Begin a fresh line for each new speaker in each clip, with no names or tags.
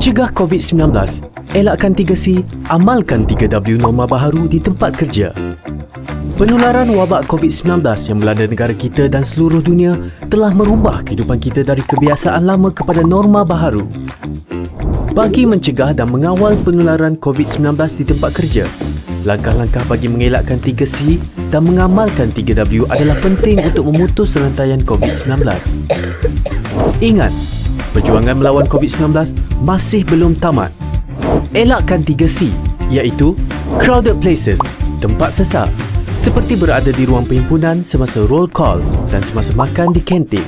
Cegah COVID-19, elakkan 3C, amalkan 3W norma baharu di tempat kerja. Penularan wabak COVID-19 yang melanda negara kita dan seluruh dunia telah merubah kehidupan kita dari kebiasaan lama kepada norma baharu. Bagi mencegah dan mengawal penularan COVID-19 di tempat kerja, langkah-langkah bagi mengelakkan 3C dan mengamalkan 3W adalah penting untuk memutus rantaian COVID-19. Ingat, perjuangan melawan COVID-19 masih belum tamat. Elakkan 3C, iaitu crowded places, tempat sesak, seperti berada di ruang perhimpunan semasa roll call dan semasa makan di kantin.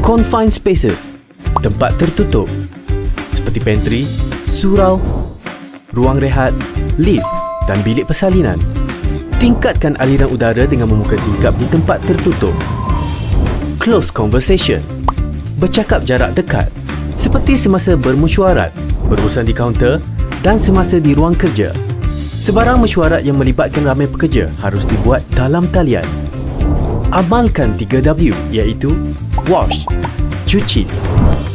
Confined spaces, tempat tertutup, seperti pantry, surau, ruang rehat, lift dan bilik persalinan. Tingkatkan aliran udara dengan membuka tingkap di tempat tertutup. Close conversation, bercakap jarak dekat, seperti semasa bermesyuarat, berurusan di kaunter dan semasa di ruang kerja. Sebarang mesyuarat yang melibatkan ramai pekerja harus dibuat dalam talian. Amalkan 3W, iaitu wash, cuci.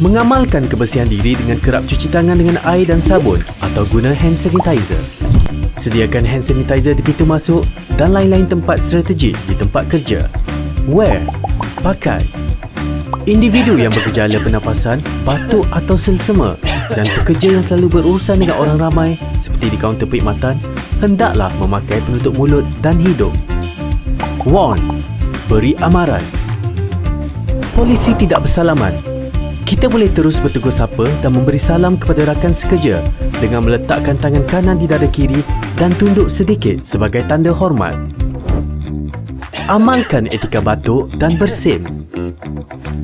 Mengamalkan kebersihan diri dengan kerap cuci tangan dengan air dan sabun atau guna hand sanitizer. Sediakan hand sanitizer di pintu masuk dan lain-lain tempat strategik di tempat kerja. Wear, pakai. Individu yang bergejala pernafasan, batuk atau selsema dan pekerja yang selalu berurusan dengan orang ramai seperti di kaunter perkhidmatan hendaklah memakai penutup mulut dan hidung. Warn, beri amaran. Polisi tidak bersalaman. Kita boleh terus bertegur sapa dan memberi salam kepada rakan sekerja dengan meletakkan tangan kanan di dada kiri dan tunduk sedikit sebagai tanda hormat. Amalkan etika batuk dan bersin.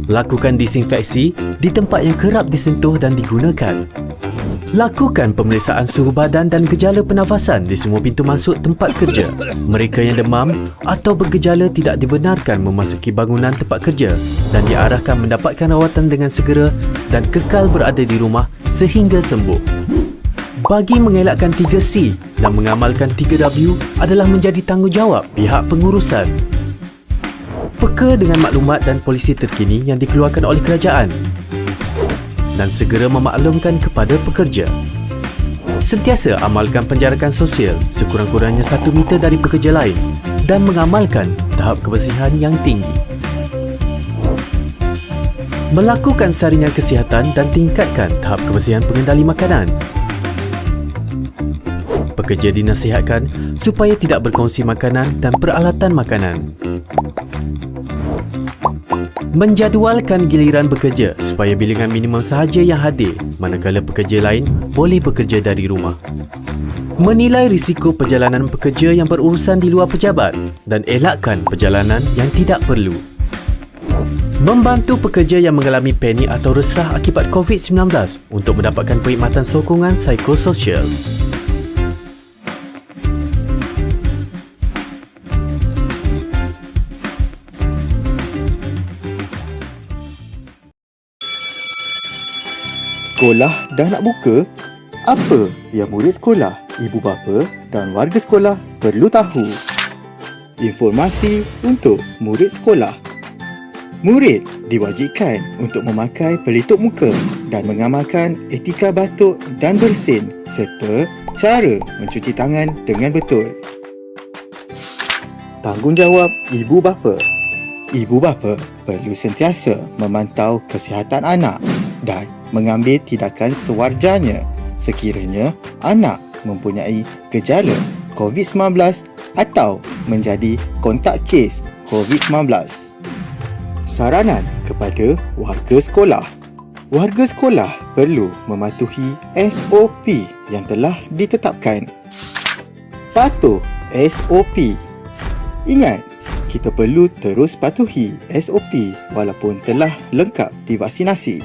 Lakukan disinfeksi di tempat yang kerap disentuh dan digunakan. Lakukan pemeriksaan suhu badan dan gejala pernafasan di semua pintu masuk tempat kerja. Mereka yang demam atau bergejala tidak dibenarkan memasuki bangunan tempat kerja dan diarahkan mendapatkan rawatan dengan segera dan kekal berada di rumah sehingga sembuh. Bagi mengelakkan 3C dan mengamalkan 3W adalah menjadi tanggungjawab pihak pengurusan. Peka dengan maklumat dan polisi terkini yang dikeluarkan oleh kerajaan dan segera memaklumkan kepada pekerja. Sentiasa amalkan penjarakan sosial sekurang-kurangnya 1 meter dari pekerja lain dan mengamalkan tahap kebersihan yang tinggi. Melakukan saringan kesihatan dan tingkatkan tahap kebersihan pengendali makanan. Pekerja dinasihatkan supaya tidak berkongsi makanan dan peralatan makanan. Menjadualkan giliran bekerja supaya bilangan minimum sahaja yang hadir manakala pekerja lain boleh bekerja dari rumah. Menilai risiko perjalanan pekerja yang berurusan di luar pejabat dan elakkan perjalanan yang tidak perlu. Membantu pekerja yang mengalami panik atau resah akibat COVID-19 untuk mendapatkan perkhidmatan sokongan psikososial.
Sekolah dah nak buka? Apa yang murid sekolah, ibu bapa dan warga sekolah perlu tahu? Informasi untuk murid sekolah. Murid diwajibkan untuk memakai pelitup muka dan mengamalkan etika batuk dan bersin serta cara mencuci tangan dengan betul. Tanggungjawab ibu bapa. Ibu bapa perlu sentiasa memantau kesihatan anak dan mengambil tindakan sewajarnya sekiranya anak mempunyai gejala COVID-19 atau menjadi kontak kes COVID-19. Saranan kepada warga sekolah. Warga sekolah perlu mematuhi SOP yang telah ditetapkan. Patuh SOP. Ingat, kita perlu terus patuhi SOP walaupun telah lengkap divaksinasi.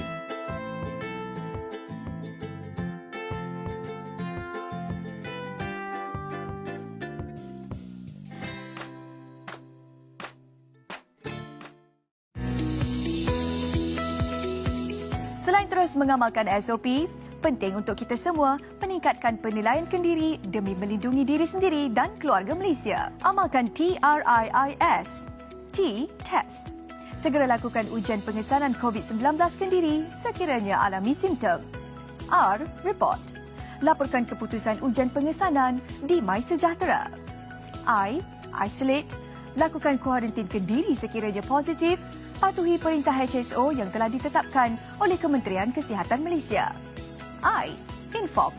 Selain terus mengamalkan SOP, penting untuk kita semua meningkatkan penilaian kendiri demi melindungi diri sendiri dan keluarga Malaysia. Amalkan TRIIS. T. Test. Segera lakukan ujian pengesanan COVID-19 kendiri sekiranya alami simptom. R. Report. Laporkan keputusan ujian pengesanan di MySejahtera. I. Isolate. Lakukan kuarantin ke diri sekiranya positif. Patuhi perintah HSO yang telah ditetapkan oleh Kementerian Kesihatan Malaysia. I. Inform.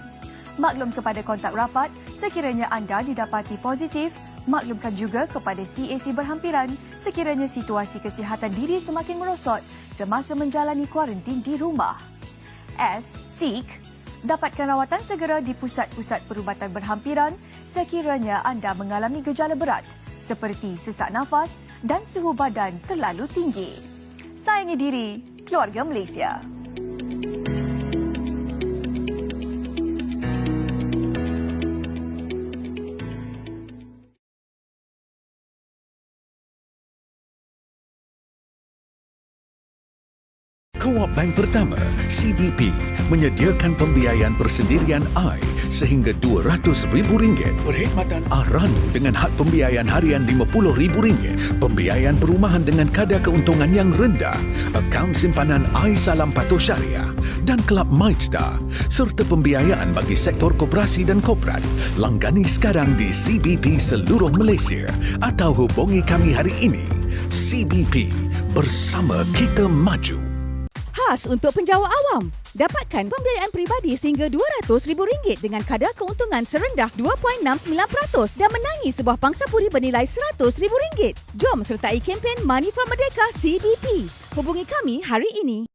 Maklum kepada kontak rapat sekiranya anda didapati positif. Maklumkan juga kepada CAC berhampiran sekiranya situasi kesihatan diri semakin merosot semasa menjalani kuarantin di rumah. S. Seek. Dapatkan rawatan segera di pusat-pusat perubatan berhampiran sekiranya anda mengalami gejala berat seperti sesak nafas dan suhu badan terlalu tinggi. Sayangi diri, keluarga Malaysia.
Co-op Bank pertama, CBP, menyediakan pembiayaan persendirian I sehingga RM200,000, perkhidmatan Aranu dengan had pembiayaan harian RM50,000, pembiayaan perumahan dengan kadar keuntungan yang rendah, akaun simpanan I Salam Patuh Syariah dan Kelab MyStar, serta pembiayaan bagi sektor koperasi dan korporat. Langgani sekarang di CBP seluruh Malaysia atau hubungi kami hari ini. CBP, bersama kita maju.
Khas untuk penjawat awam. Dapatkan pembiayaan peribadi sehingga RM200,000 dengan kadar keuntungan serendah 2.69% dan menangi sebuah pangsapuri bernilai RM100,000. Jom sertai kempen Money for Merdeka CBP. Hubungi kami hari ini.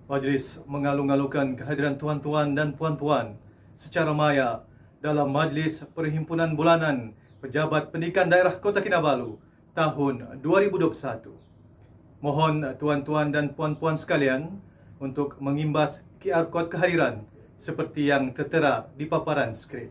Majlis mengalu-alukan kehadiran tuan-tuan dan puan-puan secara maya dalam Majlis Perhimpunan Bulanan Pejabat Pendidikan Daerah Kota Kinabalu tahun 2021. Mohon tuan-tuan dan puan-puan sekalian untuk mengimbas QR kod kehadiran seperti yang tertera di paparan skrin.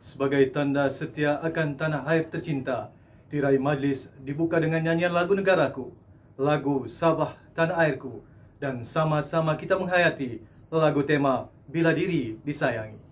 Sebagai tanda setia akan tanah air tercinta, tirai majlis dibuka dengan nyanyian lagu negaraku, lagu Sabah Tanah Airku, dan sama-sama kita menghayati lagu tema Bila Diri Disayangi.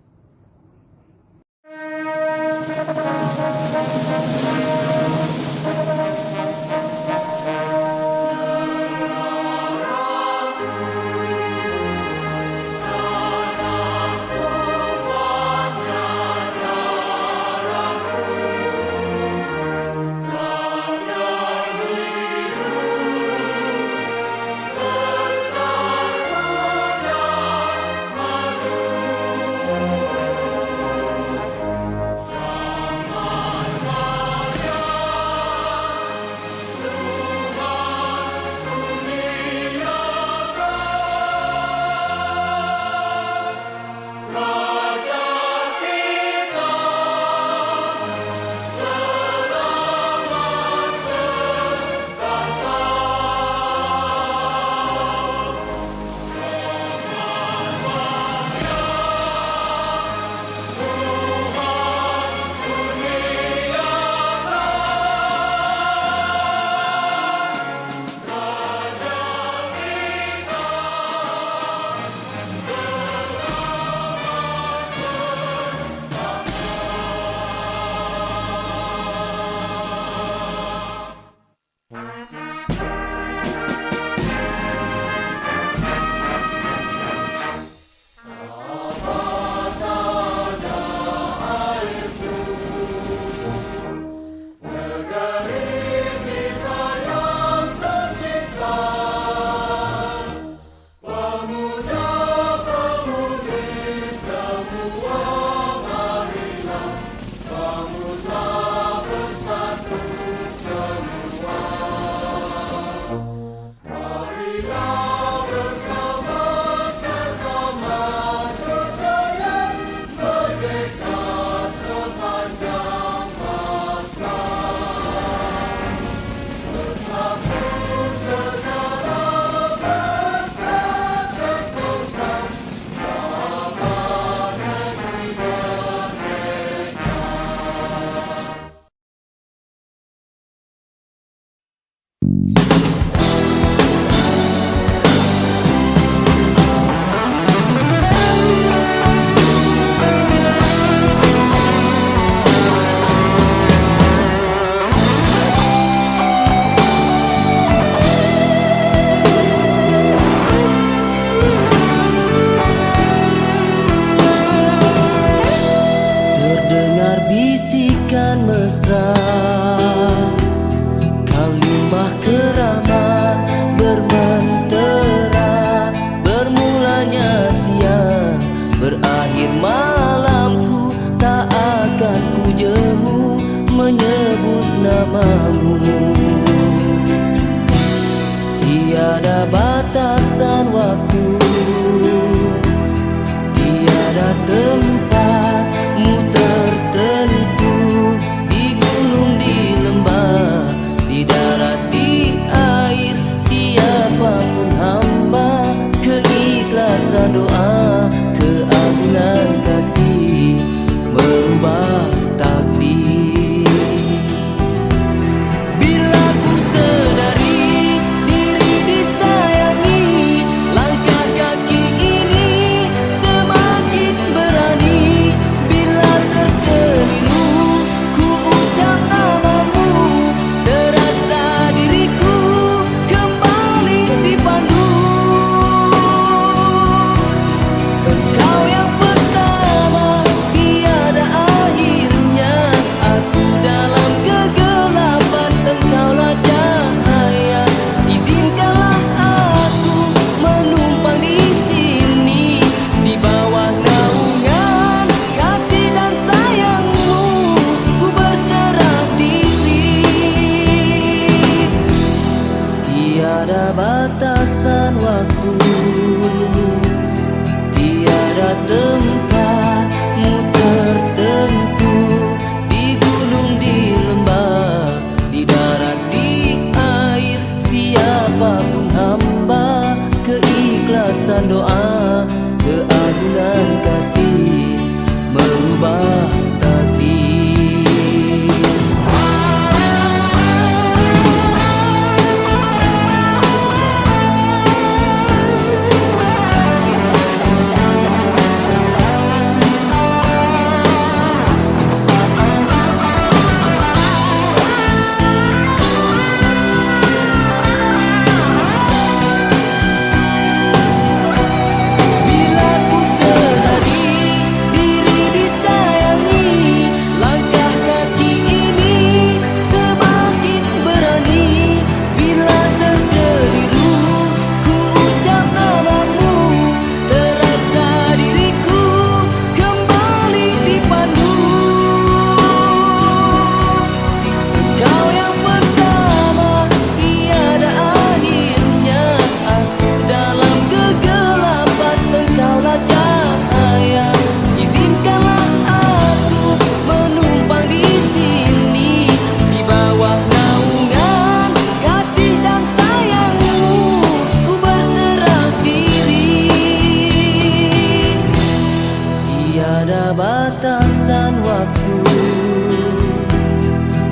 batasan waktu,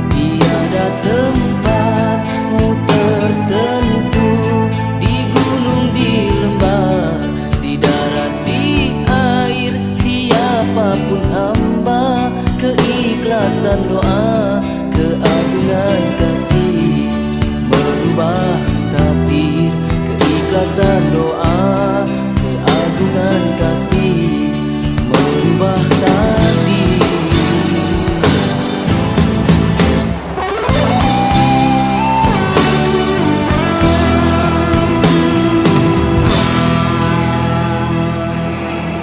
tiada tempatmu tertentu, di gunung, di lembah, di darat, di air. Siapapun hamba, keikhlasan doa, keagungan kasih merubah takdir. Keikhlasan doa, keagungan kasih merubah takdir.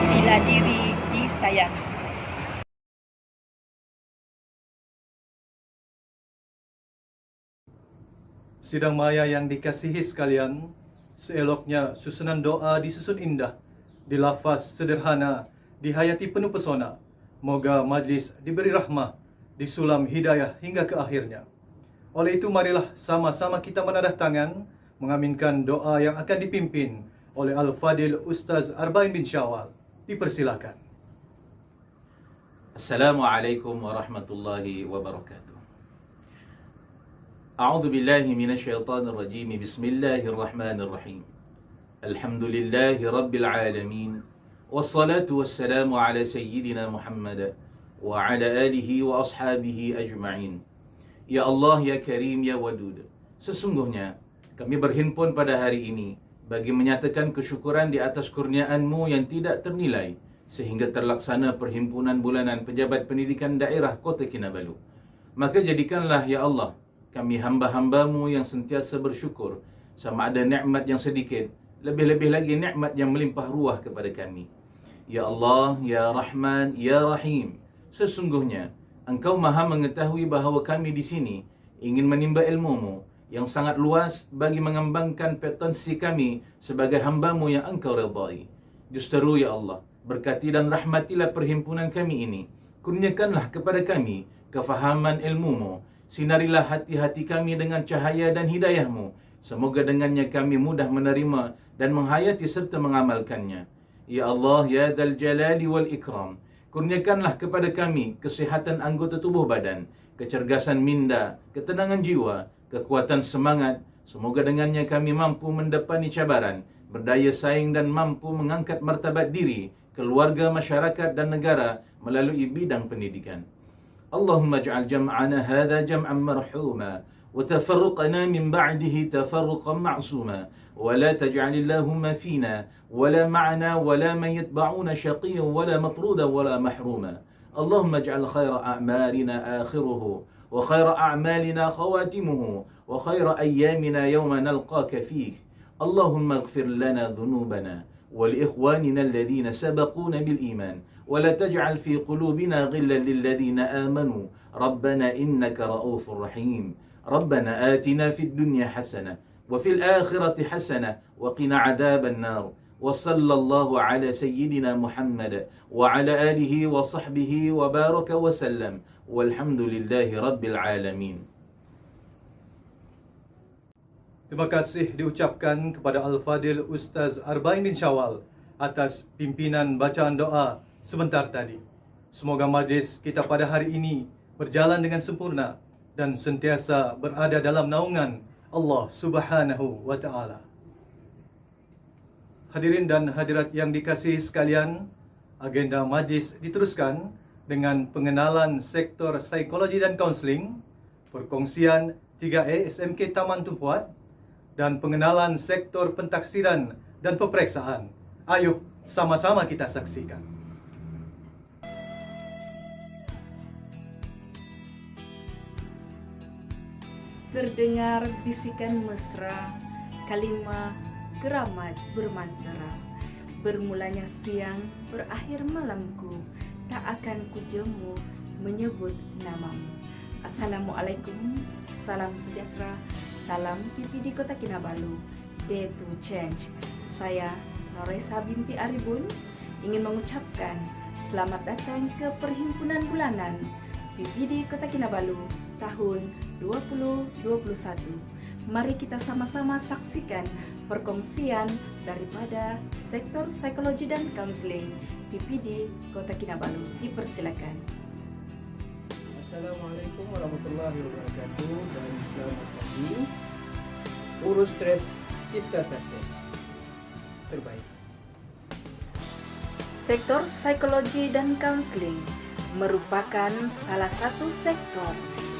Bila diri disayangi.
Sidang maya yang dikasihi sekalian, seeloknya susunan doa disusun indah, di lafaz sederhana, dihayati penuh pesona. Moga majlis diberi rahmah, disulam hidayah hingga ke akhirnya. Oleh itu marilah sama-sama kita menadah tangan, mengaminkan doa yang akan dipimpin oleh Al-Fadil Ustaz Arba'in bin Syawal. Dipersilakan.
Assalamualaikum warahmatullahi wabarakatuh. A'udzu billahi minasyaitonir rajim. Bismillahirrahmanirrahim. Alhamdulillahi rabbil alamin. Wassalatu wassalamu ala sayyidina Muhammad wa ala alihi wa ashabihi ajma'in. Ya Allah, ya Karim, ya Wadud. Sesungguhnya kami berhimpun pada hari ini bagi menyatakan kesyukuran di atas kurniaan-Mu yang tidak ternilai sehingga terlaksana perhimpunan bulanan pejabat pendidikan daerah Kota Kinabalu. Maka jadikanlah ya Allah kami hamba-hamba-Mu yang sentiasa bersyukur sama ada nikmat yang sedikit, lebih-lebih lagi nikmat yang melimpah ruah kepada kami. Ya Allah, ya Rahman, ya Rahim, sesungguhnya Engkau maha mengetahui bahawa kami di sini ingin menimba ilmu-Mu yang sangat luas bagi mengembangkan potensi kami sebagai hamba-Mu yang Engkau redai. Justeru ya Allah, berkati dan rahmatilah perhimpunan kami ini. Kurniakanlah kepada kami kefahaman ilmu-Mu. Sinarilah hati-hati kami dengan cahaya dan hidayah-Mu. Semoga dengannya kami mudah menerima dan menghayati serta mengamalkannya. Ya Allah, ya Dzal Jalali wal Ikram, kurniakanlah kepada kami kesihatan anggota tubuh badan, kecergasan minda, ketenangan jiwa, kekuatan semangat. Semoga dengannya kami mampu mendepani cabaran, berdaya saing dan mampu mengangkat martabat diri, keluarga, masyarakat dan negara melalui bidang pendidikan. Allahumma ij'al jam'ana hadha jam'an marhuma wa tafarruqana min ba'dihi tafarruqan ma'suma wa la taj'al Allahumma fina wa la ma'ana wa la man yatba'una shaqiyyan wa la matrudan wa la mahruma. Allahumma ij'al khaira a'malina akhiruhu wa khaira a'malina khawatimuhu wa khaira ayyamina yawma nalqaka fih. Allahumma ighfir lana dhunubana wa li ikhwanina alladhina sabaquna bil iman ولا تجعل في قلوبنا غلا للذين آمنوا ربنا إنك رؤوف رحيم. ربنا آتنا في الدنيا حسنة وفي الآخرة حسنة وقنا عذاب النار. وصلى الله على سيدنا محمد وعلى آله وصحبه وبارك وسلم والحمد لله رب العالمين.
Terima kasih diucapkan kepada Al-Fadil Ustaz Arba'in bin Syawal atas pimpinan bacaan doa sebentar tadi. Semoga majlis kita pada hari ini berjalan dengan sempurna dan sentiasa berada dalam naungan Allah Subhanahu wa Ta'ala. Hadirin dan hadirat yang dikasihi sekalian, agenda majlis diteruskan dengan pengenalan sektor psikologi dan kaunseling, perkongsian 3A SMK Taman Tumpuat, dan pengenalan sektor pentaksiran dan peperiksaan. Ayuh sama-sama kita saksikan.
Terdengar bisikan mesra, kalimah keramat bermantara. Bermulanya siang, berakhir malamku, tak akan kujemu menyebut namamu. Assalamualaikum, salam sejahtera, salam PPD Kota Kinabalu, Day to Change. Saya Noresa binti Aribun ingin mengucapkan selamat datang ke Perhimpunan Bulanan PPD Kota Kinabalu tahun 2021. Mari kita sama-sama saksikan perkongsian daripada Sektor Psikologi dan Kaunseling PPD Kota Kinabalu. Dipersilakan.
Assalamualaikum warahmatullahi wabarakatuh dan selamat pagi. Urus stres, cipta sukses. Terbaik.
Sektor Psikologi dan Kaunseling merupakan salah satu sektor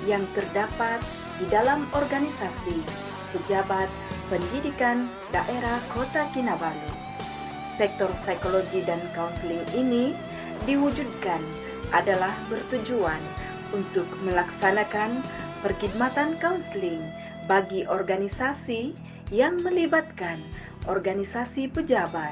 yang terdapat di dalam organisasi pejabat pendidikan daerah Kota Kinabalu. Sektor psikologi dan kaunseling ini diwujudkan adalah bertujuan untuk melaksanakan perkhidmatan kaunseling bagi organisasi yang melibatkan organisasi pejabat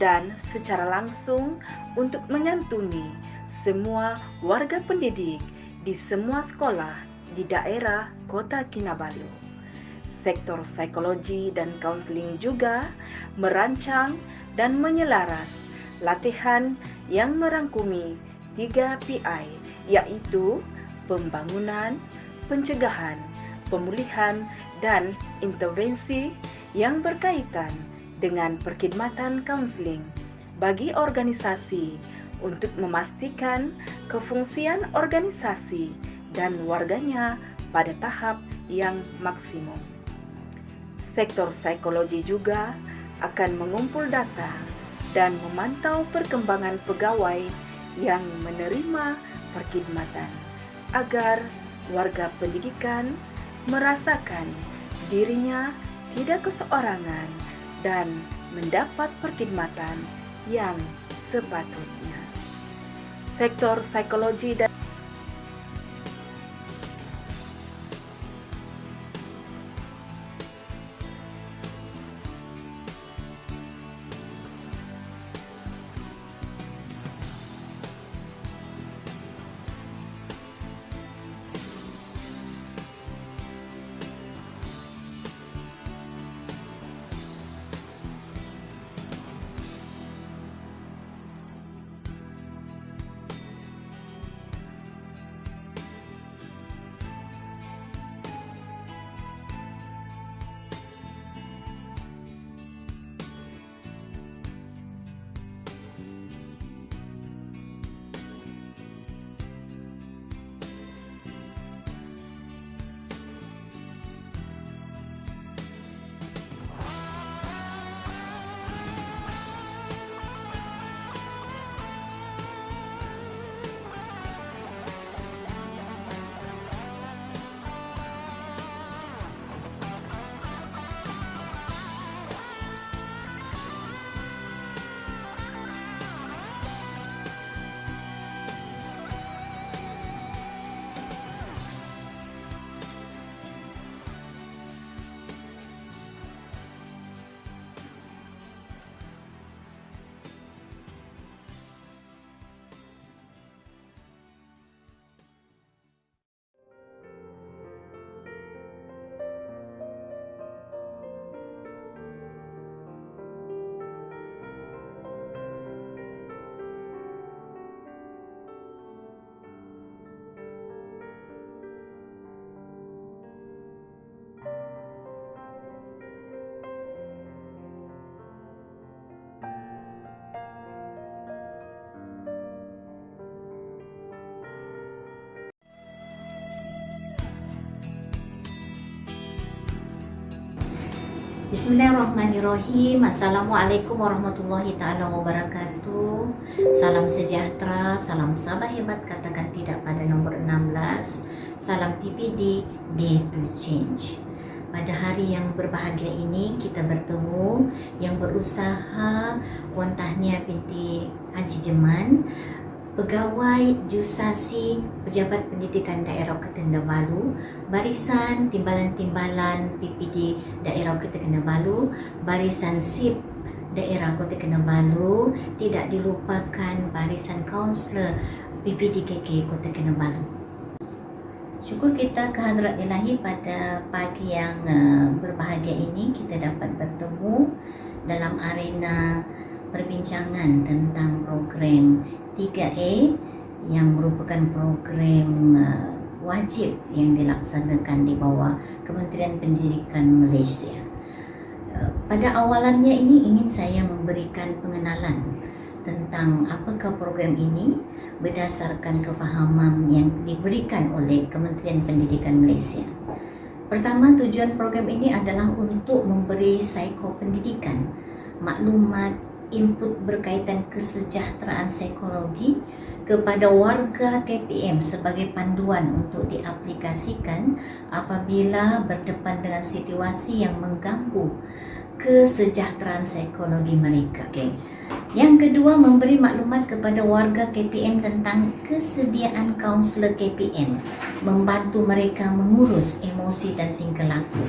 dan secara langsung untuk menyantuni semua warga pendidik di semua sekolah di daerah Kota Kinabalu. Sektor psikologi dan kaunseling juga merancang dan menyelaras latihan yang merangkumi 3 PI, yaitu pembangunan, pencegahan, pemulihan, dan intervensi yang berkaitan dengan perkhidmatan kaunseling bagi organisasi untuk memastikan kefungsian organisasi dan warganya pada tahap yang maksimum. Sektor psikologi juga akan mengumpul data dan memantau perkembangan pegawai yang menerima perkhidmatan agar warga pendidikan merasakan dirinya tidak keseorangan dan mendapat perkhidmatan yang sepatutnya. Sektor psikologi dan
Bismillahirrahmanirrahim. Assalamualaikum warahmatullahi ta'ala wabarakatuh. Salam sejahtera, salam sabar hebat, katakan tidak pada nombor 16. Salam PPD, Day to Change. Pada hari yang berbahagia ini kita bertemu yang berusaha Puan Tahniah binti Haji Jeman, Pegawai Jusasi Pejabat Pendidikan Daerah Kota Kinabalu, Barisan Timbalan-Timbalan PPD Daerah Kota Kinabalu, Barisan SIP Daerah Kota Kinabalu, tidak dilupakan Barisan Kaunselor PPD KK Kota Kinabalu. Syukur kita kehadrat ilahi pada pagi yang berbahagia ini kita dapat bertemu dalam arena perbincangan tentang program 3A yang merupakan program wajib yang dilaksanakan di bawah Kementerian Pendidikan Malaysia. Pada awalannya ini ingin saya memberikan pengenalan tentang apakah program ini berdasarkan kefahaman yang diberikan oleh Kementerian Pendidikan Malaysia. Pertama, tujuan program ini adalah untuk memberi psikopendidikan, maklumat, input berkaitan kesejahteraan psikologi kepada warga KPM sebagai panduan untuk diaplikasikan apabila berdepan dengan situasi yang mengganggu kesejahteraan psikologi mereka. Yang kedua, memberi maklumat kepada warga KPM tentang kesediaan kaunselor KPM, membantu mereka mengurus emosi dan tingkah laku.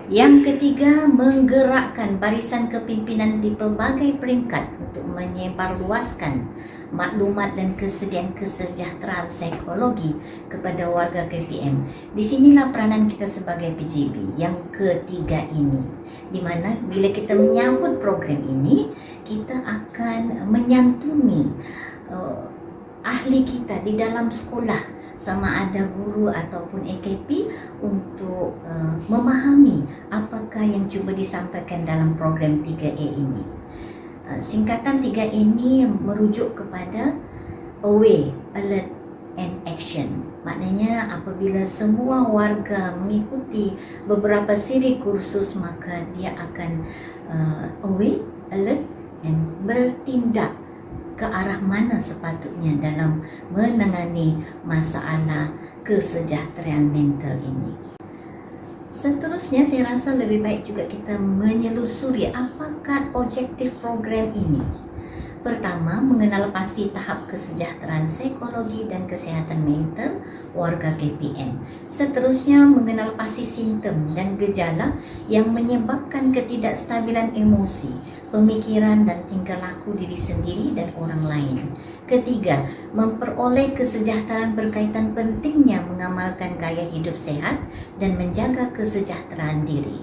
Yang ketiga, menggerakkan barisan kepimpinan di pelbagai peringkat untuk menyebarluaskan maklumat dan kesediaan kesejahteraan psikologi kepada warga KPM. Di sinilah peranan kita sebagai PJB yang ketiga ini, di mana bila kita menyambut program ini, kita akan menyantuni ahli kita di dalam sekolah, sama ada guru ataupun AKP, untuk memahami apakah yang cuba disampaikan dalam program 3A ini. Singkatan 3A ini merujuk kepada Aware, Alert and Action. Maknanya apabila semua warga mengikuti beberapa siri kursus, maka dia akan aware, alert dan bertindak ke arah mana sepatutnya dalam menangani masalah kesejahteraan mental ini. Seterusnya, saya rasa lebih baik juga kita menyelusuri apakah objektif program ini. Pertama, mengenal pasti tahap kesejahteraan psikologi dan kesehatan mental warga KPM. Seterusnya, mengenal pasti simptom dan gejala yang menyebabkan ketidakstabilan emosi, pemikiran dan tingkah laku diri sendiri dan orang lain. Ketiga, memperoleh kesejahteraan berkaitan pentingnya mengamalkan gaya hidup sehat dan menjaga kesejahteraan diri.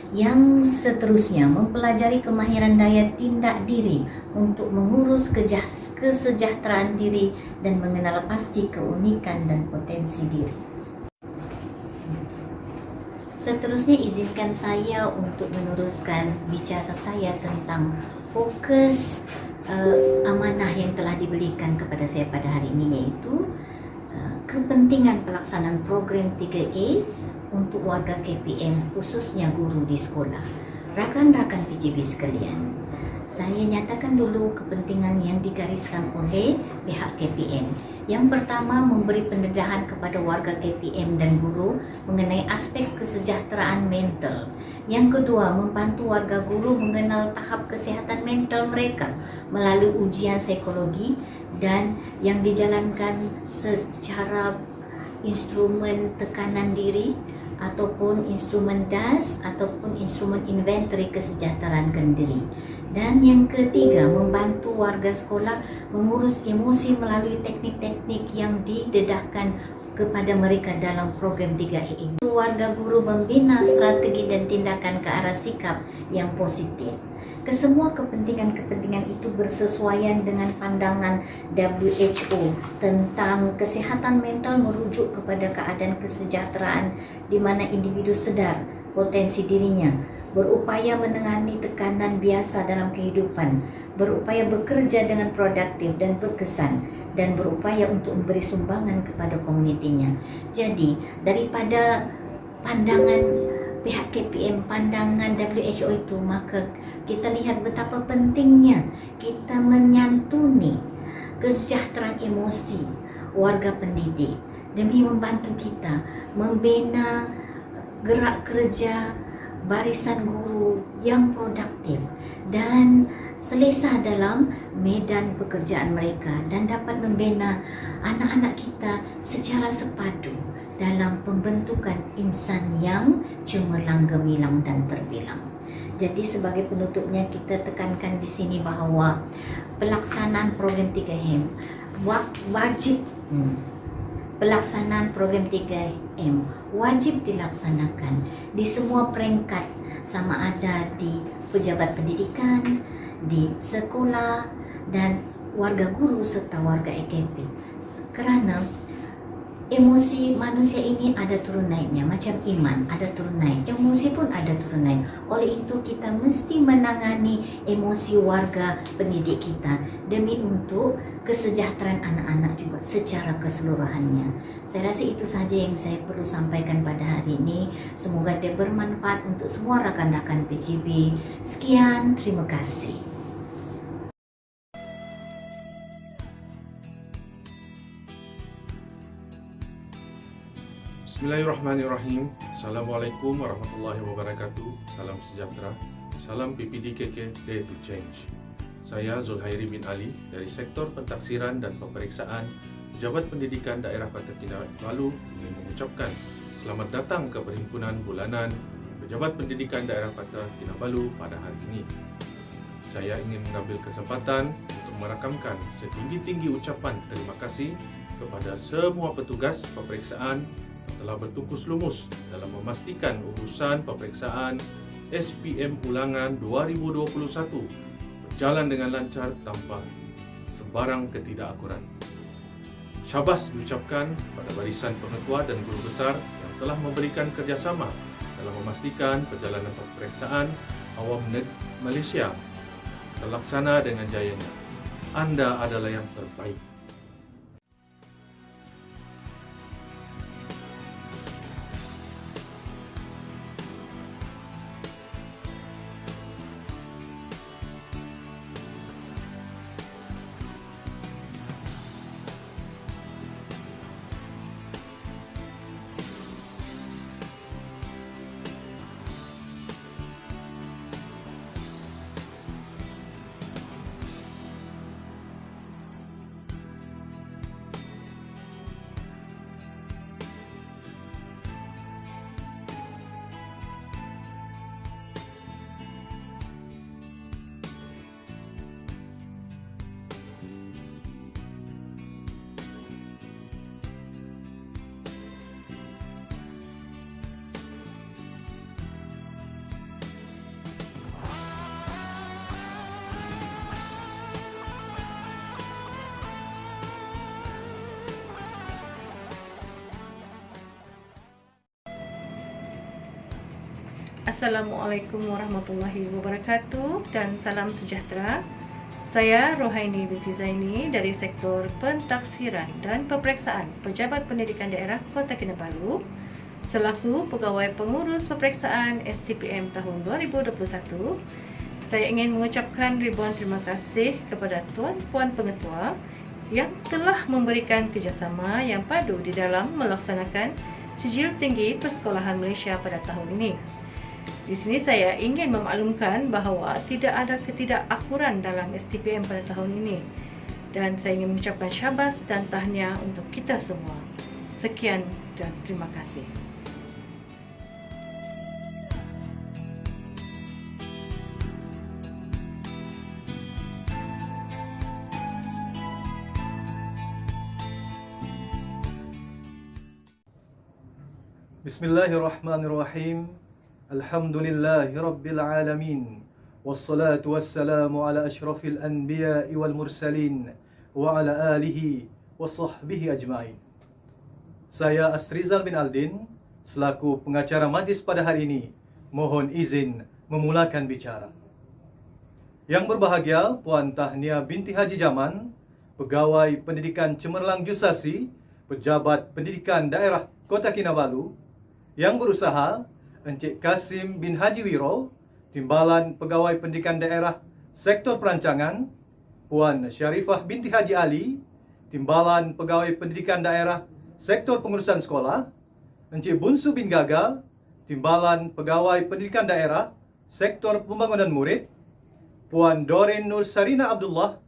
Yang seterusnya, mempelajari kemahiran daya tindak diri untuk mengurus kesejahteraan diri dan mengenal pasti keunikan dan potensi diri. Seterusnya, izinkan saya untuk meneruskan bicara saya tentang fokus amanah yang telah diberikan kepada saya pada hari ini, yaitu kepentingan pelaksanaan program 3A untuk warga KPM, khususnya guru di sekolah. Rakan-rakan PJB sekalian, saya nyatakan dulu kepentingan yang digariskan oleh pihak KPM. Yang pertama, memberi pendedahan kepada warga KPM dan guru mengenai aspek kesejahteraan mental. Yang kedua, membantu warga guru mengenal tahap kesehatan mental mereka melalui ujian psikologi dan yang dijalankan secara instrumen tekanan diri ataupun instrumen DAS ataupun instrumen inventory kesejahteraan diri. Dan yang ketiga, membantu warga sekolah mengurus emosi melalui teknik-teknik yang didedahkan kepada mereka dalam program 3A ini. Warga guru membina strategi dan tindakan ke arah sikap yang positif. Kesemua kepentingan-kepentingan itu bersesuaian dengan pandangan WHO tentang kesehatan mental merujuk kepada keadaan kesejahteraan di mana individu sedar potensi dirinya, berupaya menangani tekanan biasa dalam kehidupan, berupaya bekerja dengan produktif dan berkesan, dan berupaya untuk memberi sumbangan kepada komunitinya. Jadi, daripada pandangan pihak KPM, pandangan WHO itu, maka kita lihat betapa pentingnya kita menyantuni kesejahteraan emosi warga pendidik demi membantu kita membina gerak kerja barisan guru yang produktif dan selesa dalam medan pekerjaan mereka dan dapat membina anak-anak kita secara sepadu dalam pembentukan insan yang cemerlang, gemilang dan terbilang. Jadi sebagai penutupnya, kita tekankan di sini bahawa pelaksanaan program 3M wajib pelaksanaan program 3M wajib dilaksanakan di semua peringkat, sama ada di pejabat pendidikan, di sekolah dan warga guru serta warga AKP. Kerana Emosi manusia ini ada turun naiknya, macam iman ada turun naik, emosi pun ada turun naik. Oleh itu kita mesti menangani emosi warga pendidik kita demi untuk kesejahteraan anak-anak juga secara keseluruhannya. Saya rasa itu saja yang saya perlu sampaikan pada hari ini. Semoga dia bermanfaat untuk semua rakan-rakan PJB. Sekian, terima kasih.
Bismillahirrahmanirrahim. Assalamualaikum warahmatullahi wabarakatuh. Salam sejahtera. Salam PPD KK Dare to Change. Saya Zulhairi bin Ali dari Sektor Pentaksiran dan Peperiksaan Pejabat Pendidikan Daerah Kota Kinabalu ingin mengucapkan selamat datang ke Perhimpunan Bulanan Pejabat Pendidikan Daerah Kota Kinabalu pada hari ini. Saya ingin mengambil kesempatan untuk merakamkan setinggi-tinggi ucapan terima kasih kepada semua petugas peperiksaan telah bertungkus lumus dalam memastikan urusan peperiksaan SPM Ulangan 2021 berjalan dengan lancar tanpa sebarang ketidakakuran. Syabas diucapkan pada barisan pengetua dan guru besar yang telah memberikan kerjasama dalam memastikan perjalanan peperiksaan awam Malaysia terlaksana dengan jayanya. Anda adalah yang terbaik.
Assalamualaikum warahmatullahi wabarakatuh dan salam sejahtera. Saya Rohaini binti Zaini dari Sektor Pentaksiran dan Peperiksaan Pejabat Pendidikan Daerah Kota Kinabalu selaku Pegawai Pengurus Peperiksaan STPM tahun 2021. Saya ingin mengucapkan ribuan terima kasih kepada Tuan-Puan Pengetua yang telah memberikan kerjasama yang padu di dalam melaksanakan Sijil Tinggi Persekolahan Malaysia pada tahun ini. Di sini saya ingin memaklumkan bahawa tidak ada ketidakakuran dalam STPM pada tahun ini dan saya ingin mengucapkan syabas dan tahniah untuk kita semua. Sekian dan terima kasih.
Bismillahirrahmanirrahim. Alhamdulillahirabbil alamin. Wassalatu wassalamu ala asyrafil anbiya'i wal mursalin wa ala alihi wa sahbihi ajma'in. Saya Asrizal bin Aldin selaku pengacara majlis pada hari ini mohon izin memulakan bicara. Yang berbahagia Puan Tahniah binti Haji Jaman, Pegawai Pendidikan Cemerlang Jusasi, Pejabat Pendidikan Daerah Kota Kinabalu. Yang berusaha Encik Kasim bin Haji Wiro, Timbalan Pegawai Pendidikan Daerah Sektor Perancangan. Puan Syarifah binti Haji Ali, Timbalan Pegawai Pendidikan Daerah Sektor Pengurusan Sekolah. Encik Bunsu bin Gaga, Timbalan Pegawai Pendidikan Daerah Sektor Pembangunan Murid. Puan Doreen Nur Sarina Abdullah,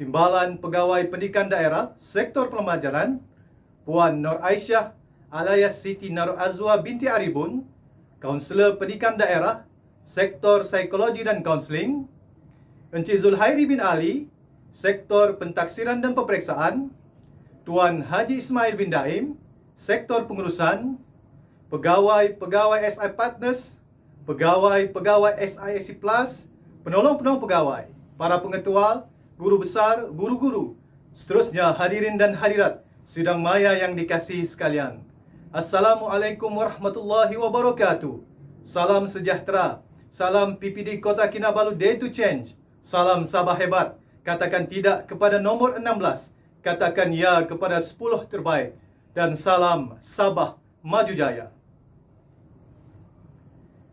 Timbalan Pegawai Pendidikan Daerah Sektor Pelajaran. Puan Nur Aisyah alias Siti Nar Azwa binti Aribun, Kaunselor Pendidikan Daerah Sektor Psikologi dan Kaunseling. Encik Zulhairi bin Ali, Sektor Pentaksiran dan Peperiksaan. Tuan Haji Ismail bin Daim, Sektor Pengurusan. Pegawai-pegawai SI Partners, pegawai-pegawai SISC Plus, penolong-penolong pegawai, para pengetua, guru besar, guru-guru, seterusnya hadirin dan hadirat Sidang maya yang dikasihi sekalian, Assalamualaikum warahmatullahi wabarakatuh. Salam sejahtera, salam PPD Kota Kinabalu Day to Change. Salam Sabah hebat, katakan tidak kepada nomor 16, katakan ya kepada 10 terbaik. Dan salam Sabah Maju Jaya.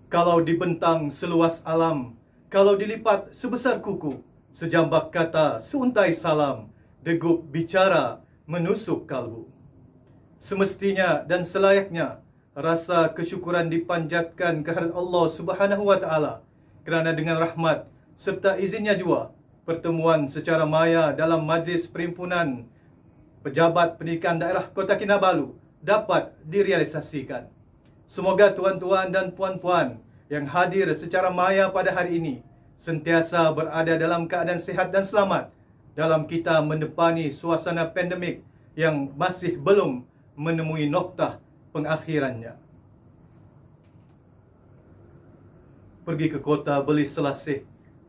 Kalau dibentang seluas alam, kalau dilipat sebesar kuku, sejambak kata, seuntai salam, degup bicara, menusuk kalbu. Semestinya dan selayaknya rasa kesyukuran dipanjatkan kehadrat Allah Subhanahu wa taala kerana dengan rahmat serta izinnya jua pertemuan secara maya dalam majlis perhimpunan Pejabat Pendidikan Daerah Kota Kinabalu dapat direalisasikan. Semoga tuan-tuan dan puan-puan yang hadir secara maya pada hari ini sentiasa berada dalam keadaan sihat dan selamat dalam kita menepani suasana pandemik yang masih belum menemui noktah pengakhirannya. Pergi ke kota beli selasih,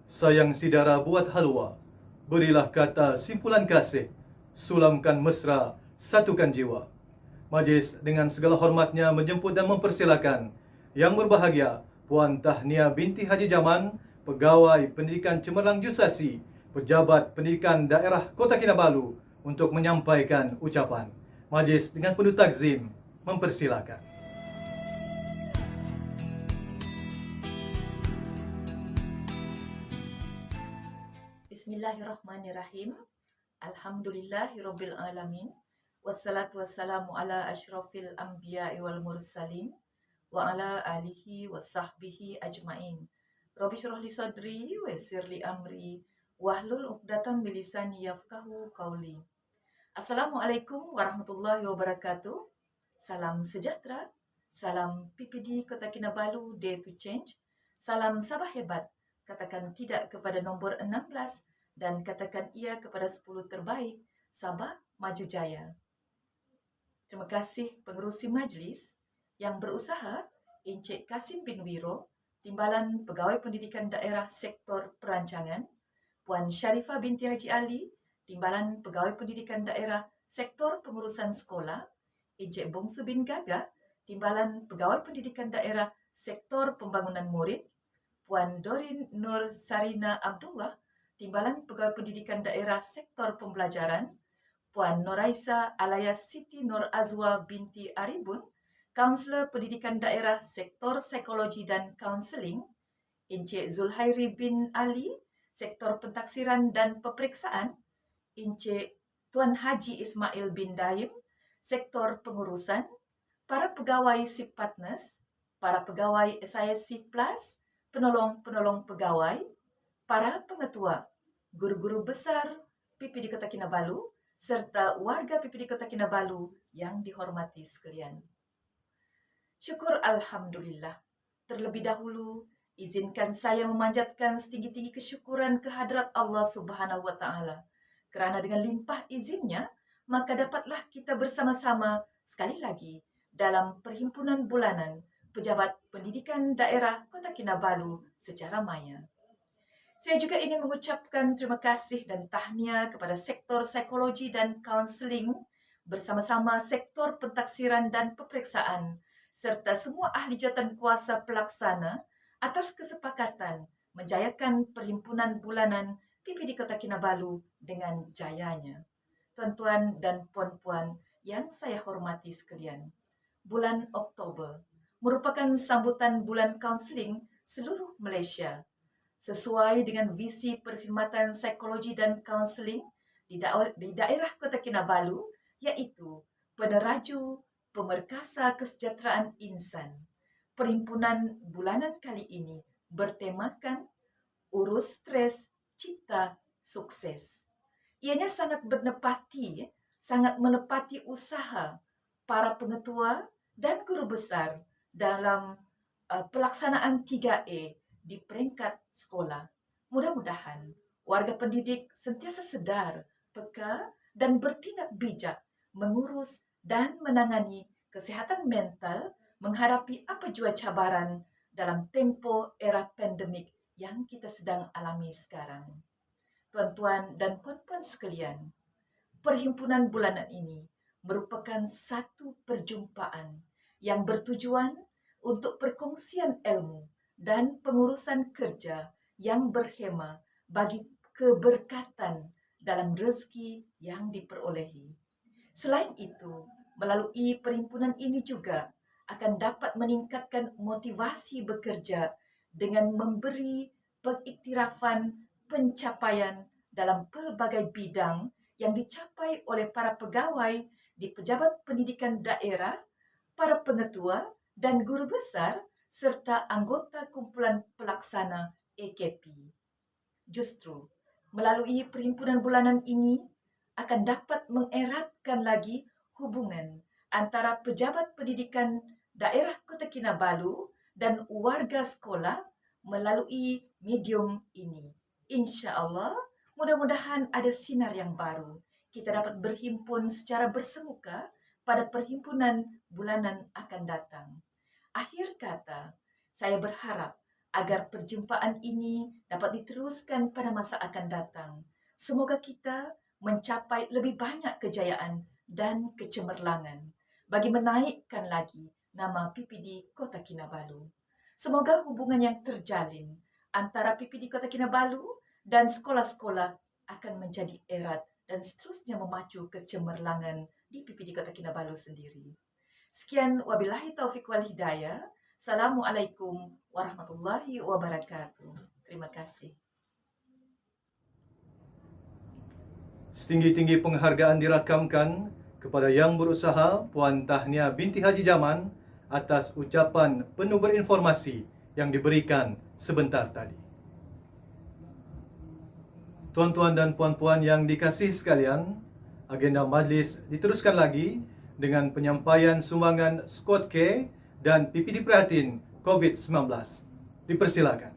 sayang sidara buat halwa, berilah kata simpulan kasih, sulamkan mesra, satukan jiwa. Majlis dengan segala hormatnya menjemput dan mempersilakan Yang berbahagia Puan Tahnia binti Haji Jaman, Pegawai Pendidikan Cemerlang Jusasi, Pejabat Pendidikan Daerah Kota Kinabalu untuk menyampaikan ucapan. Majlis dengan penuh takzim mempersilakan.
Bismillahirrahmanirrahim. Alhamdulillahirabbil alamin. Wassalatu wassalamu ala asyrafil anbiya'i wal mursalin wa ala alihi wasahbihi ajmain. Rabbi syrah li sadri wa yassir li amri wahlul 'uqdatam min lisani yafqahu qawli. Assalamualaikum warahmatullahi wabarakatuh. Salam sejahtera, salam PPD Kota Kinabalu Day to Change. Salam Sabah hebat, katakan tidak kepada nombor 16 dan katakan iya kepada 10 terbaik. Sabah Maju Jaya. Terima kasih pengerusi majlis yang berusaha, Encik Kasim bin Wiro, Timbalan Pegawai Pendidikan Daerah Sektor Perancangan, Puan Sharifah binti Haji Ali, Timbalan Pegawai Pendidikan Daerah Sektor Pengurusan Sekolah, Encik Bongsu bin Gaga, Timbalan Pegawai Pendidikan Daerah Sektor Pembangunan Murid, Puan Dorin Nur Sarina Abdullah, Timbalan Pegawai Pendidikan Daerah Sektor Pembelajaran, Puan Noraisa alias Siti Nur Azwa binti Aribun, Kaunselor Pendidikan Daerah Sektor Psikologi dan Kaunseling, Encik Zulhairi bin Ali, Sektor Pentaksiran dan Peperiksaan, Encik Tuan Haji Ismail bin Daim, Sektor Pengurusan, para pegawai SIP Partners, para pegawai SISC Plus, penolong-penolong pegawai, para pengetua, guru-guru besar PPD Kota Kinabalu, serta warga PPD Kota Kinabalu yang dihormati sekalian. Syukur Alhamdulillah. Terlebih dahulu, izinkan saya memanjatkan setinggi-tinggi kesyukuran kehadrat Allah Subhanahu wa Ta'ala. Kerana dengan limpah izinnya, maka dapatlah kita bersama-sama sekali lagi dalam perhimpunan bulanan Pejabat Pendidikan Daerah Kota Kinabalu secara maya. Saya juga ingin mengucapkan terima kasih dan tahniah kepada Sektor Psikologi dan Kaunseling bersama-sama Sektor Pentaksiran dan Peperiksaan serta semua ahli jawatan kuasa pelaksana atas kesepakatan menjayakan perhimpunan bulanan PPD Kota Kinabalu dengan jayanya. Tuan-tuan dan puan-puan yang saya hormati sekalian, bulan Oktober merupakan sambutan bulan kaunseling seluruh Malaysia. Sesuai dengan visi perkhidmatan psikologi dan kaunseling di daerah Kota Kinabalu, iaitu peneraju pemerkasa kesejahteraan insan. Perhimpunan bulanan kali ini bertemakan urus stres, cipta sukses. Ianya sangat menepati usaha para pengetua dan guru besar dalam pelaksanaan 3A di peringkat sekolah. Mudah-mudahan warga pendidik sentiasa sedar, peka dan bertindak bijak mengurus dan menangani kesihatan mental menghadapi apa jua cabaran dalam tempoh era pandemik yang kita sedang alami sekarang. Tuan-tuan dan puan-puan sekalian, perhimpunan bulanan ini merupakan satu perjumpaan yang bertujuan untuk perkongsian ilmu dan pengurusan kerja yang berhema bagi keberkatan dalam rezeki yang diperolehi. Selain itu, melalui perhimpunan ini juga akan dapat meningkatkan motivasi bekerja dengan memberi pengiktirafan pencapaian dalam pelbagai bidang yang dicapai oleh para pegawai di Pejabat Pendidikan Daerah, para pengetua dan guru besar serta anggota kumpulan pelaksana AKP. Justru, melalui perhimpunan bulanan ini akan dapat mengeratkan lagi hubungan antara Pejabat Pendidikan Daerah Kota Kinabalu dan warga sekolah melalui medium ini. Insya-Allah, mudah-mudahan ada sinar yang baru. Kita dapat berhimpun secara bersemuka pada perhimpunan bulanan akan datang. Akhir kata, saya berharap agar perjumpaan ini dapat diteruskan pada masa akan datang. Semoga kita mencapai lebih banyak kejayaan dan kecemerlangan bagi menaikkan lagi nama PPD Kota Kinabalu. Semoga hubungan yang terjalin antara PPD Kota Kinabalu dan sekolah-sekolah akan menjadi erat dan seterusnya memacu kecemerlangan di PPD Kota Kinabalu sendiri. Sekian, wabillahi taufiq wal hidayah. Assalamualaikum warahmatullahi wabarakatuh. Terima kasih.
Setinggi-tinggi penghargaan dirakamkan kepada Yang Berusaha Puan Tahnia binti Haji Jaman atas ucapan penuh berinformasi yang diberikan sebentar tadi. Tuan-tuan dan puan-puan yang dikasihi sekalian, agenda majlis diteruskan lagi dengan penyampaian sumbangan Squad Care dan PPD Prihatin COVID-19. Dipersilakan.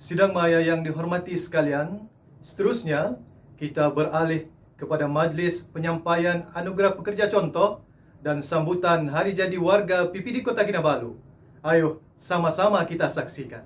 Sidang maya yang dihormati sekalian, seterusnya kita beralih kepada majlis penyampaian anugerah pekerja contoh dan sambutan Hari Jadi Warga PPD Kota Kinabalu. Ayo, sama-sama kita saksikan.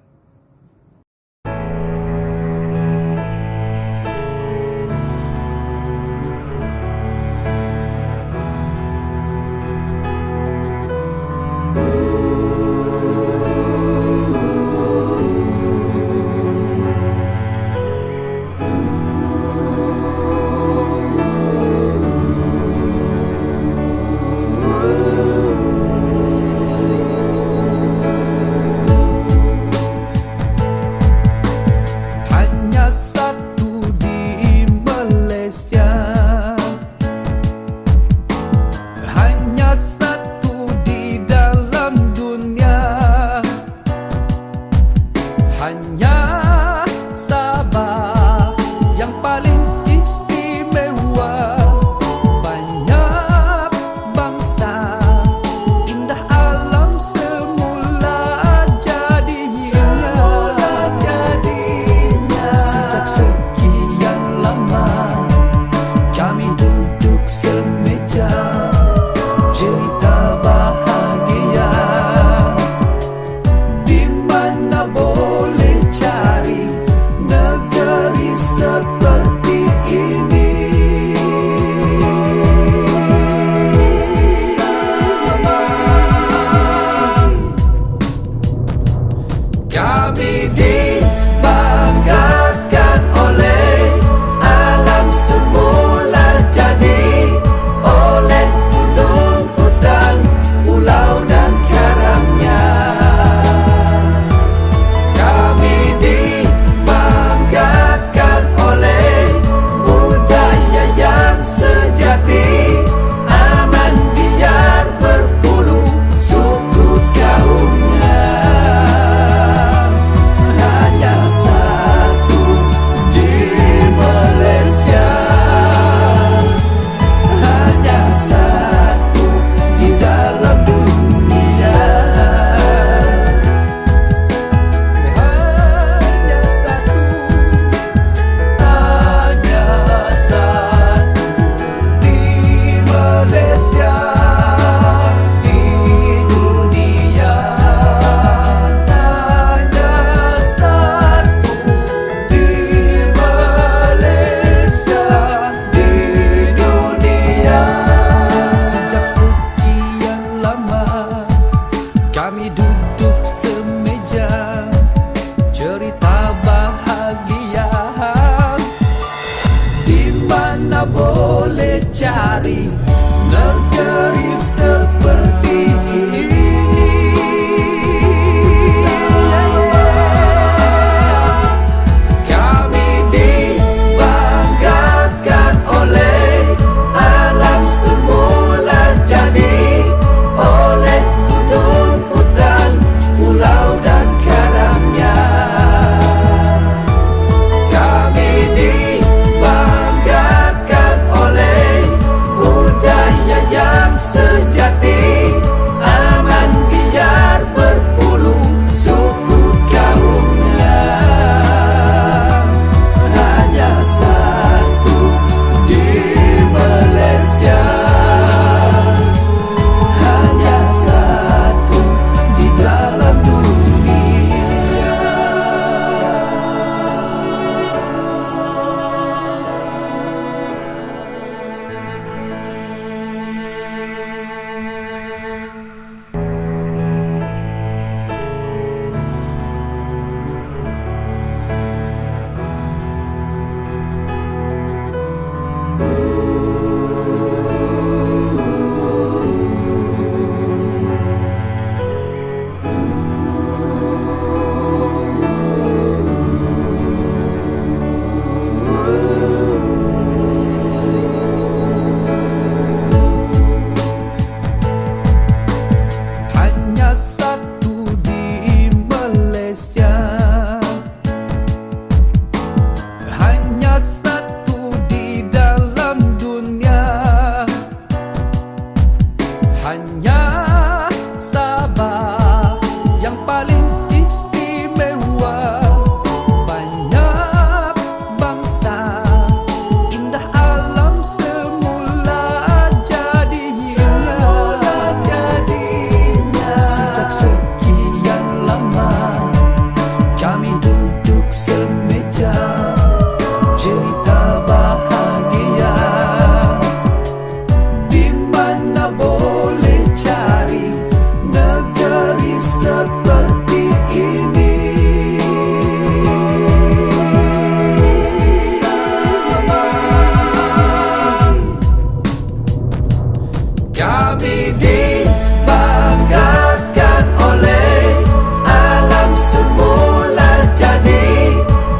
dibanggakan oleh alam semula jadi,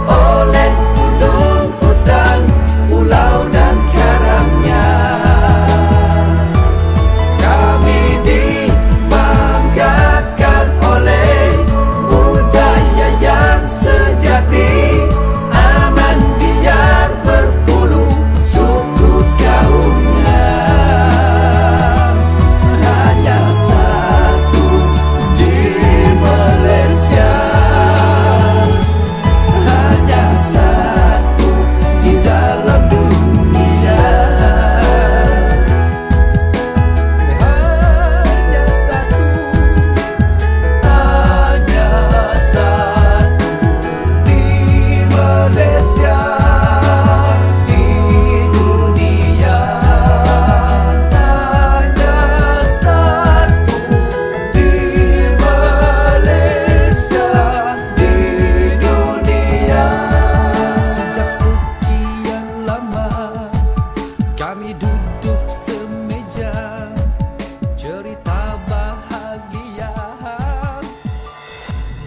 oleh gunung, hutan, pulau dan karangnya. Kami dibanggakan oleh budaya yang sejati, aman biar berpuluh suku kaumnya. Hanya satu di Malaysia, hanya satu di dalam dunia. Hanya satu, hanya satu di Malaysia, di dunia. Hanya satu di Malaysia, di dunia. Sejak sekian lama kami duduk semeja, cerita bahagia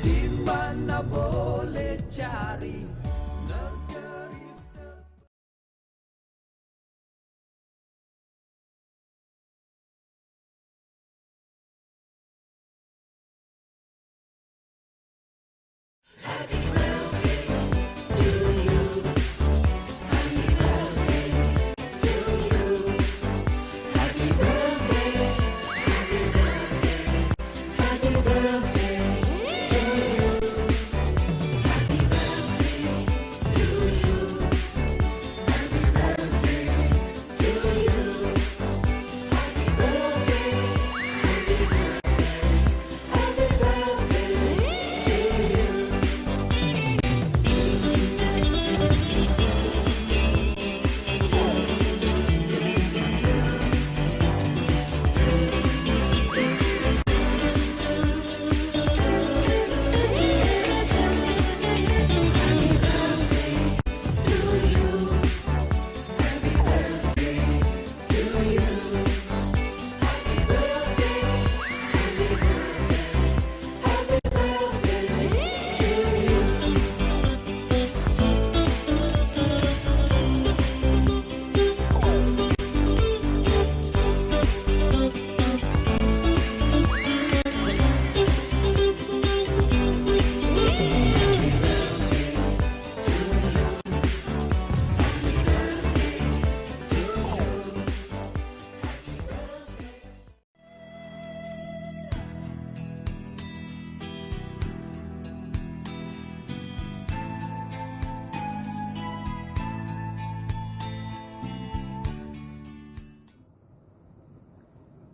di mana boleh cari negeri.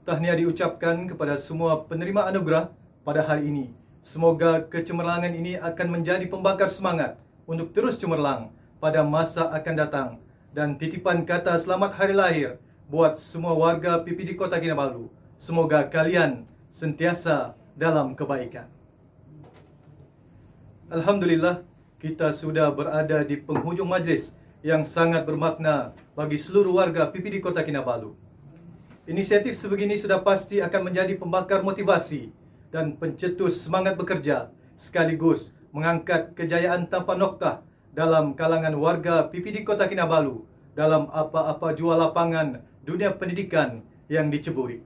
Tahniah diucapkan kepada semua penerima anugerah pada hari ini. Semoga kecemerlangan ini akan menjadi pembakar semangat untuk terus cemerlang pada masa akan datang. Dan titipan kata selamat hari lahir buat semua warga PPD Kota Kinabalu. Semoga kalian sentiasa dalam kebaikan. Alhamdulillah, kita sudah berada di penghujung majlis yang sangat bermakna bagi seluruh warga PPD Kota Kinabalu. Inisiatif sebegini sudah pasti akan menjadi pembakar motivasi dan pencetus semangat bekerja, sekaligus mengangkat kejayaan tanpa noktah dalam kalangan warga PPD Kota Kinabalu dalam apa-apa jua lapangan dunia pendidikan yang diceburi.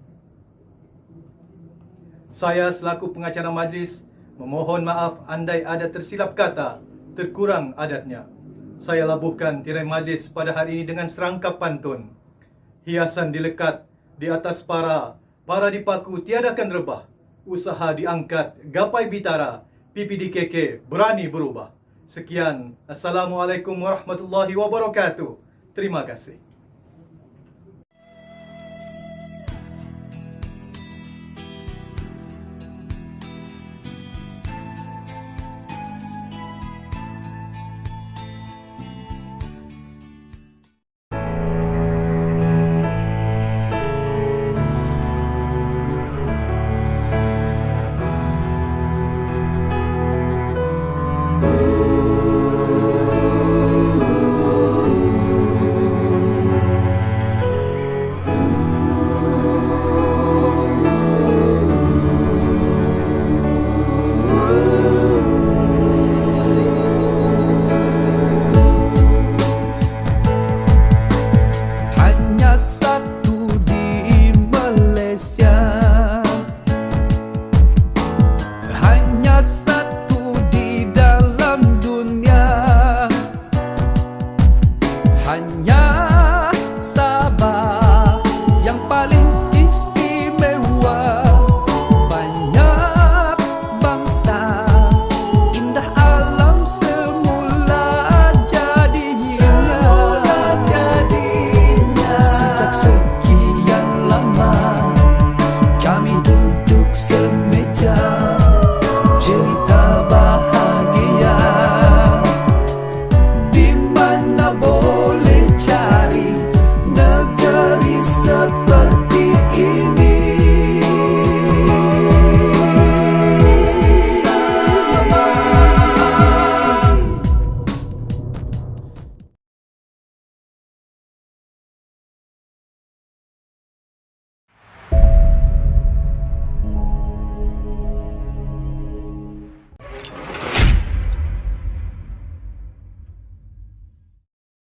Saya selaku pengacara majlis memohon maaf andai ada tersilap kata, terkurang adatnya. Saya labuhkan tirai majlis pada hari ini dengan serangkap pantun. Hiasan dilekat di atas para dipaku tiadakan rebah. Usaha diangkat, gapai bitara, PPD KK berani berubah. Sekian, Assalamualaikum warahmatullahi wabarakatuh. Terima kasih.